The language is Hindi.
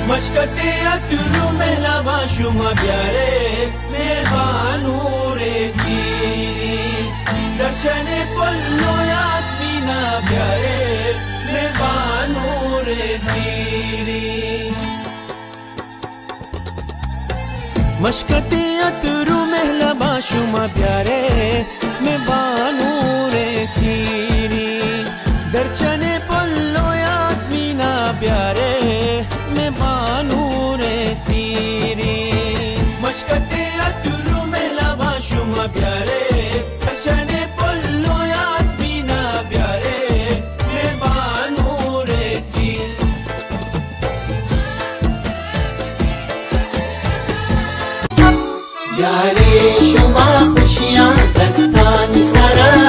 मशकते अतरू महलावा शुमा प्यारे मेहबानू रे सीरी दर्शन पल्लो यास्मीना प्यारे मेहबानू रे सीरी मशकते अतरू महलावा शुमा प्यारे मेहबानू रे सीरी दर्शन पल्लो यास्मीना प्यारे मेहबानू रे सीरी मशकते अतरू महलावा शुमा प्यारे दर्शन पल्लो यास्मीना प्यारे मेहबानू रे सीरी प्यारे शुमा खुशियाँ दस्तानी सरा